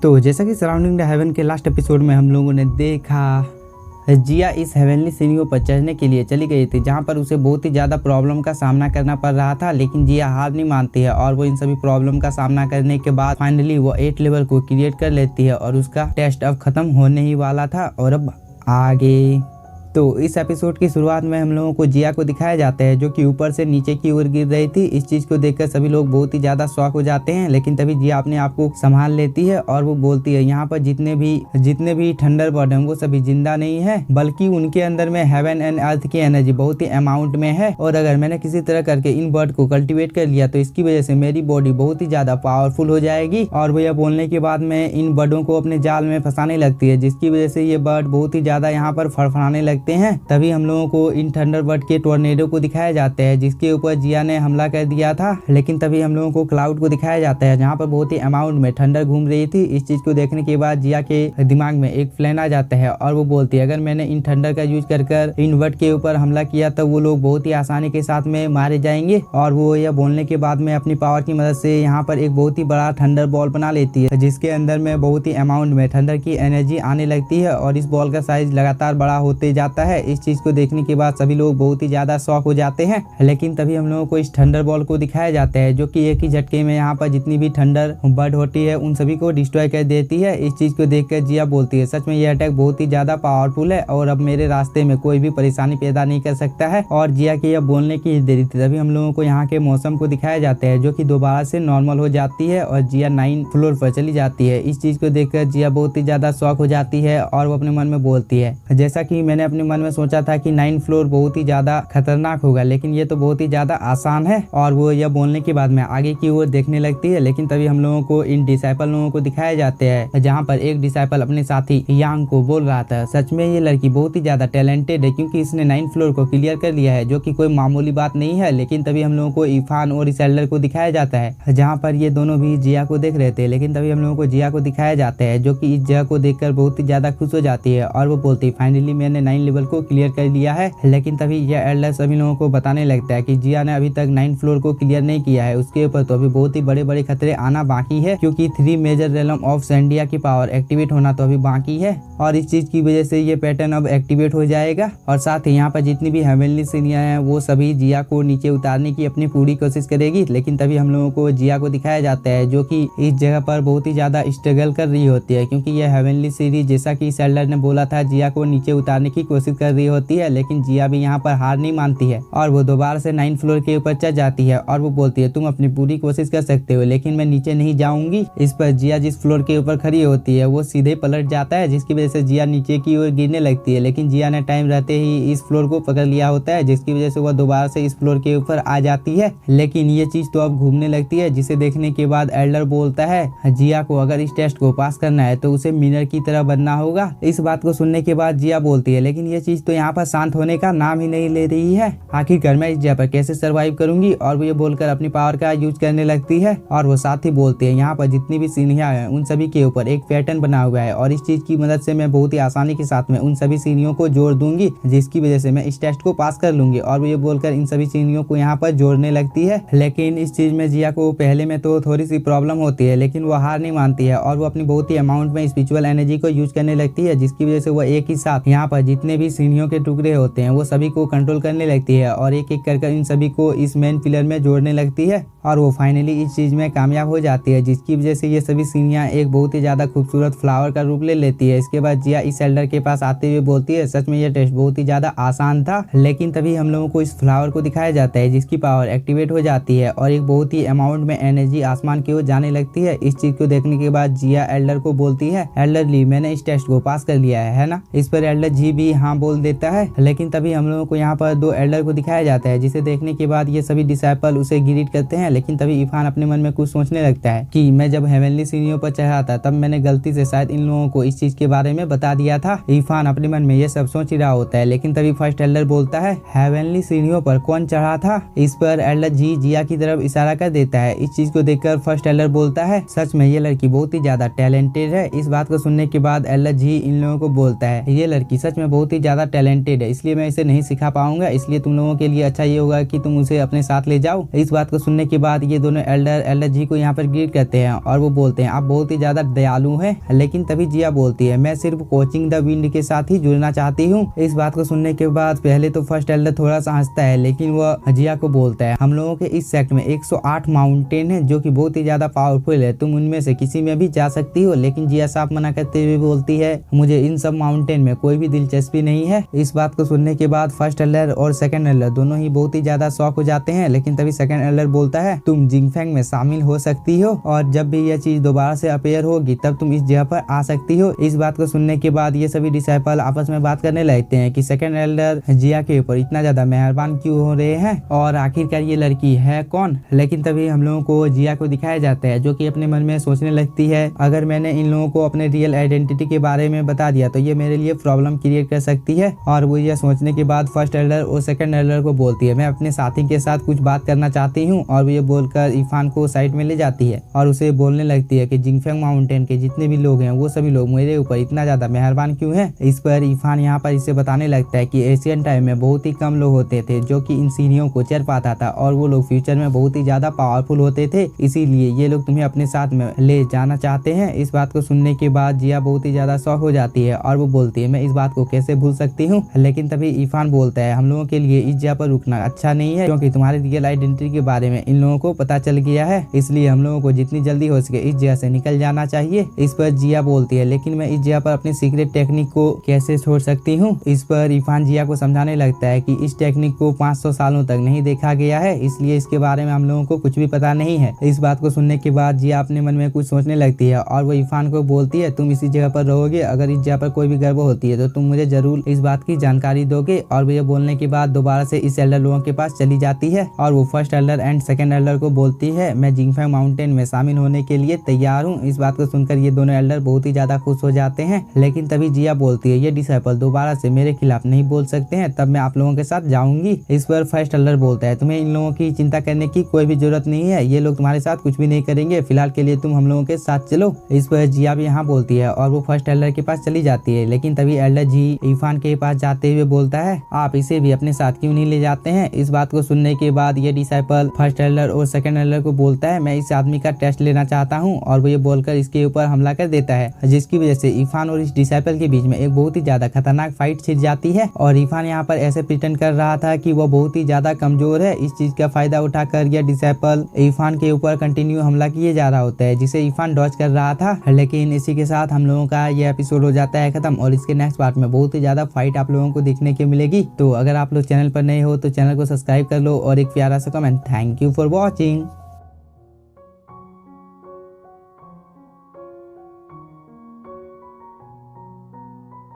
तो जैसा कि सराउंडिंग द हेवन के लास्ट एपिसोड में हम लोगों ने देखा, जिया इस हेवनली सीढ़ियों पर चढ़ने के लिए चली गई थी, जहां पर उसे बहुत ही ज़्यादा प्रॉब्लम का सामना करना पड़ रहा था। लेकिन जिया हार नहीं मानती है और वो इन सभी प्रॉब्लम का सामना करने के बाद फाइनली वो 8 लेवल को क्लियर कर लेती है और उसका टेस्ट अब खत्म होने ही वाला था। और अब आगे तो इस एपिसोड की शुरुआत में हम लोगों को जिया को दिखाया जाता है जो कि ऊपर से नीचे की ओर गिर रही थी। इस चीज को देखकर सभी लोग बहुत ही ज्यादा शॉक हो जाते हैं, लेकिन तभी जिया अपने आप को संभाल लेती है और वो बोलती है यहाँ पर जितने भी थंडर बर्ड हैं वो सभी जिंदा नहीं है, बल्कि उनके अंदर में हेवन एंड अर्थ की एनर्जी बहुत ही अमाउंट में है। और अगर मैंने किसी तरह करके इन बर्ड को कल्टिवेट कर लिया तो इसकी वजह से मेरी बॉडी बहुत ही ज्यादा पावरफुल हो जाएगी। और वो यह बोलने के बाद में इन बर्डों को अपने जाल में फंसाने लगती है, जिसकी वजह से ये बर्ड बहुत ही ज्यादा यहाँ पर फड़फड़ाने लगते हैं। तभी हम लोगों को इन थंडरबर्ड के टोर्नेडो को दिखाया जाता है जिसके ऊपर जिया ने हमला कर दिया था। लेकिन तभी हम लोगों को क्लाउड को दिखाया जाता है जहाँ पर बहुत ही अमाउंट में थंडर घूम रही थी। इस चीज को देखने के बाद जिया के दिमाग में एक प्लान आ जाता है और वो बोलती है अगर मैंने इन थंडर का यूज कर इन वर्ड के ऊपर हमला किया तो वो लोग बहुत ही आसानी के साथ में मारे जाएंगे। और वो यह बोलने के बाद में अपनी पावर की मदद से यहाँ पर एक बहुत ही बड़ा थंडर बॉल बना लेती है, जिसके अंदर में बहुत ही अमाउंट में थंडर की एनर्जी आने लगती है और इस बॉल का साइज लगातार बड़ा होते जाता है। इस चीज को देखने के बाद सभी लोग बहुत ही ज्यादा शॉक हो जाते हैं। लेकिन तभी हम लोगों को इस थंडर बॉल को दिखाया जाता है जो कि एक ही झटके में यहाँ पर जितनी भी थंडर बर्ड होती है उन सभी को डिस्ट्रॉय कर देती है। इस चीज को देखकर जिया बोलती है सच में यह अटैक बहुत ही ज्यादा पावरफुल है और अब मेरे रास्ते में कोई भी परेशानी पैदा नहीं कर सकता है। और जिया के यह बोलने की देरी थी। तभी हम लोगों को यहाँ के मौसम को दिखाया जाता है जो कि दोबारा से नॉर्मल हो जाती है और जिया 9 फ्लोर पर चली जाती है। इस चीज को देखकर जिया बहुत ही ज्यादा शॉक हो जाती है और वो अपने मन में बोलती है जैसा कि मैंने अपने मन में सोचा था कि 9 फ्लोर बहुत ही ज्यादा खतरनाक होगा, लेकिन ये तो बहुत ही ज्यादा आसान है। और वो यह बोलने के बाद में आगे की ओर देखने लगती है। लेकिन तभी हम लोगों को इन डिसाइपल लोगों को दिखाया जाते हैं जहाँ पर एक डिसाइपल अपने साथी यांग को बोल रहा था सच में ये लड़की बहुत ही ज्यादा टैलेंटेड है क्योंकि इसने 9 फ्लोर को क्लियर कर लिया है, जो कि कोई मामूली बात नहीं है। लेकिन तभी हम लोगों को इरफान और इसेल्डर को दिखाया जाता है जहाँ पर ये दोनों भी जिया को देख रहे थे। लेकिन तभी हम लोगों को जिया को दिखाया जाता है जो कि इस जगह को देखकर बहुत ही ज्यादा खुश हो जाती है और वो बोलती है फाइनली मैंने 9 लेवल को क्लियर कर लिया है। लेकिन तभी यह एल्डर सभी लोगों को बताने लगता है कि जिया ने अभी तक 9 फ्लोर को क्लियर नहीं किया है, उसके ऊपर तो अभी बहुत ही बड़े बड़े खतरे आना बाकी है क्योंकि 3 मेजर रेलम ऑफ सेंडिया की पावर एक्टिवेट होना तो अभी बाकी है। और इस चीज की वजह से ये पैटर्न अब एक्टिवेट हो जाएगा और साथ ही यहाँ पर जितनी भी हेवनली सीढ़ियां हैं वो सभी जिया को नीचे उतारने की अपनी पूरी कोशिश करेगी। लेकिन तभी हम लोगों को जिया को दिखाया जाता है जो कि इस जगह पर बहुत ही ज्यादा स्ट्रगल कर रही होती है क्योंकि यह हेवनली सीढ़ी जैसा कि सेल्डर ने बोला था जिया को नीचे उतारने की कोशिश कर रही होती है। लेकिन जिया भी यहाँ पर हार नहीं मानती है और वो दोबारा से 9 फ्लोर के ऊपर चढ़ जाती है और वो बोलती है तुम अपनी पूरी कोशिश कर सकते हो लेकिन मैं नीचे नहीं जाऊंगी। इस पर जिया जिस फ्लोर के ऊपर खड़ी होती है वो सीधे पलट जाता है जिसकी वजह से जिया नीचे की ओर गिरने लगती है। लेकिन जिया ने टाइम रहते ही इस फ्लोर को पकड़ लिया होता है जिसकी वजह से वह दोबारा से इस फ्लोर के ऊपर आ जाती है। लेकिन ये चीज तो अब घूमने लगती है जिसे देखने के बाद एल्डर बोलता है जिया को अगर इस टेस्ट को पास करना है तो उसे मिरर की तरह बनना होगा। इस बात को सुनने के बाद जिया बोलती है लेकिन ये चीज तो यहाँ पर शांत होने का नाम ही नहीं ले रही है, आखिरकार मैं इस जगह पर कैसे सरवाइव करूंगी। और वो ये बोलकर अपनी पावर का यूज करने लगती है और वो साथ ही बोलती है यहाँ पर जितनी भी सीढ़ियां हैं उन सभी के ऊपर एक पैटर्न बना हुआ है और इस चीज की मदद से मैं बहुत ही आसानी के साथ में उन सभी सीढ़ियों को जोड़ दूंगी जिसकी वजह से मैं इस टेस्ट को पास कर लूंगी। और वो ये बोलकर इन सभी सीढ़ियों को यहाँ पर जोड़ने लगती है। लेकिन इस चीज में जिया को पहले में तो थोड़ी सी प्रॉब्लम होती है लेकिन वो हार नहीं मानती है और वो अपनी बहुत ही अमाउंट में स्पिरिचुअल एनर्जी को यूज करने लगती है जिसकी वजह से वो एक ही साथ यहाँ पर जितने भी सीढ़ियों के टुकड़े होते हैं वो सभी को कंट्रोल करने लगती है और एक एक कर इन सभी को इस मेन पिलर में जोड़ने लगती है और वो फाइनली इस चीज में कामयाब हो जाती है जिसकी वजह से ये सभी सीढ़ियां एक बहुत ही ज्यादा खूबसूरत फ्लावर का रूप ले लेती है। इसके बाद जिया इस एल्डर के पास आते हुए बोलती है सच में ये टेस्ट बहुत ही ज्यादा आसान था। लेकिन तभी हम लोगों को इस फ्लावर को दिखाया जाता है जिसकी पावर एक्टिवेट हो जाती है और एक बहुत ही अमाउंट में एनर्जी आसमान की ओर जाने लगती है। इस चीज को देखने के बाद जिया एल्डर को बोलती है एल्डर ली मैंने इस टेस्ट को पास कर लिया है ना। इस पर एल्डर जी भी हाँ बोल देता है। लेकिन तभी हम लोगों को यहाँ पर 2 एल्डर को दिखाया जाता है जिसे देखने के बाद ये सभी डिसाइपल उसे ग्रीट करते हैं। लेकिन तभी इरफान अपने मन में कुछ सोचने लगता है कि मैं जब हेवनली सीढ़ियों पर चढ़ा था तब मैंने गलती से शायद इन लोगों को इस चीज के बारे में बता दिया था। इरफान अपने मन में ये सब सोच ही रहा होता है। लेकिन तभी फर्स्ट एल्डर बोलता है हेवनली सीढ़ियों पर कौन चढ़ा था। इस पर एल्डर जी जिया की तरफ इशारा कर देता है। इस चीज को देखकर फर्स्ट एल्डर बोलता है सच में ये लड़की बहुत ही ज्यादा टैलेंटेड है। इस बात को सुनने के बाद एल्डर जी इन लोगों को बोलता है ये लड़की सच में बहुत ही ही ज़्यादा टैलेंटेड है, इसलिए मैं इसे नहीं सिखा पाऊंगा, इसलिए तुम लोगों के लिए अच्छा ये होगा कि तुम उसे अपने साथ ले जाओ। इस बात को सुनने के बाद ये दोनों एल्डर जी को यहाँ पर ग्रीट करते हैं और वो बोलते हैं आप बहुत ही ज़्यादा दयालु हैं। लेकिन तभी जिया बोलती है मैं सिर्फ कोचिंग द विंड के साथ ही जुड़ना चाहती हूँ। इस बात को सुनने के बाद पहले तो फर्स्ट एल्डर थोड़ा सा हंसता है, लेकिन वह जिया को बोलता है हम लोगों के इस सेक्ट में 108 माउंटेन है जो कि बहुत ही ज्यादा पावरफुल है, तुम उनमें से किसी में भी जा सकती हो। लेकिन जिया साफ मना करते हुए बोलती है मुझे इन सब माउंटेन में कोई भी दिलचस्पी नहीं है। इस बात को सुनने के बाद फर्स्ट एल्डर और सेकंड एल्डर दोनों ही बहुत ही ज्यादा शॉक हो जाते हैं। लेकिन तभी सेकंड एल्डर बोलता है तुम जिंगफैंग में शामिल हो सकती हो और जब भी यह चीज दोबारा से अपेयर होगी तब तुम इस जगह पर आ सकती हो। इस बात को सुनने के बाद ये सभी डिसाइपल आपस में बात करने लगते हैं कि सेकंड एल्डर जिया के ऊपर इतना ज्यादा मेहरबान क्यों हो रहे हैं और आखिरकार ये लड़की है कौन। लेकिन तभी हम लोगों को जिया को दिखाया जाता है जो कि अपने मन में सोचने लगती है अगर मैंने इन लोगों को अपने रियल आइडेंटिटी के बारे में बता दिया तो ये मेरे लिए प्रॉब्लम क्रिएट कर सकती है। और वो ये सोचने के बाद फर्स्ट एल्डर और सेकंड एल्डर को बोलती है मैं अपने साथी के साथ कुछ बात करना चाहती हूँ। और वो ये बोलकर इरफान को साइड में ले जाती है और उसे बोलने लगती है कि जिंगफैंग माउंटेन के जितने भी लोग हैं वो सभी लोग मेरे ऊपर इतना ज्यादा मेहरबान क्यों है। इस पर इरफान यहाँ पर इसे बताने लगता है कि एशियन टाइम में बहुत ही कम लोग होते थे जो कि इन सीढ़ियों को चढ़ पाता था और वो लोग फ्यूचर में बहुत ही ज्यादा पावरफुल होते थे, इसीलिए ये लोग तुम्हें अपने साथ में ले जाना चाहते हैं। इस बात को सुनने के बाद जिया बहुत ही ज्यादा शॉक हो जाती है और वो बोलती है मैं इस बात को कैसे भूल सकती हूँ। लेकिन तभी इरफान बोलता है हम लोगों के लिए इस जगह पर रुकना अच्छा नहीं है क्योंकि तुम्हारी रियल आइडेंटिटी के बारे में इन लोगों को पता चल गया है, इसलिए हम लोगों को जितनी जल्दी हो सके इस जगह से निकल जाना चाहिए। इस पर जिया बोलती है लेकिन मैं इस जगह पर अपनी सीक्रेट टेक्निक को कैसे छोड़ सकती हूँ। इस पर इरफान जिया को समझाने लगता है कि इस टेक्निक को 500 सालों तक नहीं देखा गया है, इसलिए इसके बारे में हम लोगों को कुछ भी पता नहीं है। इस बात को सुनने के बाद जिया अपने मन में कुछ सोचने लगती है और वो इरफान को बोलती है तुम इसी जगह पर रहोगे, अगर इस जगह पर कोई भी गड़बड़ होती है तो तुम मुझे जरूर इस बात की जानकारी दोगे। और वो ये बोलने के बाद दोबारा से इस एल्डर लोगों के पास चली जाती है और वो first Elder and second Elder को बोलती है मैं जिंगफैंग माउंटेन में शामिल होने के लिए तैयार हूँ। इस बात को सुनकर ये दोनों एल्डर बहुत ही ज्यादा खुश हो जाते हैं। लेकिन तभी जिया बोलती है ये डिसाइपल दोबारा से मेरे खिलाफ नहीं बोल सकते हैं, तब मैं आप लोगों के साथ जाऊंगी। इस पर फर्स्ट एल्डर बोलता है तुम्हें इन लोगों की चिंता करने की कोई भी जरूरत नहीं है, ये लोग तुम्हारे साथ कुछ भी नहीं करेंगे, फिलहाल के लिए तुम हम लोगों के साथ चलो। इस पर जिया भी यहाँ बोलती है और वो फर्स्ट एल्डर के पास चली जाती है। लेकिन तभी एल्डर जी इरफान के पास जाते हुए बोलता है आप इसे भी अपने साथ क्यों नहीं ले जाते हैं। इस बात को सुनने के बाद ये डिसाइपल फर्स्ट एल्डर और सेकंड एल्डर को बोलता है मैं इस आदमी का टेस्ट लेना चाहता हूँ और वो ये बोलकर इसके ऊपर हमला कर देता है, जिसकी वजह से इरफान और इस डिसाइपल के बीच में एक बहुत ही ज्यादा खतरनाक फाइट छिड़ जाती है। और इरफान यहाँ पर ऐसे प्रिटेंड कर रहा था कि वो बहुत ही ज्यादा कमजोर है, इस चीज का फायदा उठाकर यह डिसाइपल इरफान के ऊपर कंटिन्यू हमला किए जा रहा होता है, जिसे इरफान डॉज कर रहा था। लेकिन इसी के साथ हम लोगों का ये एपिसोड हो जाता है खत्म और इसके नेक्स्ट पार्ट में बहुत ही ज्यादा फाइट आप लोगों को देखने को मिलेगी। तो अगर आप लोग चैनल पर नए हो तो चैनल को सब्सक्राइब कर लो और एक प्यारा सा comment. Thank you for watching.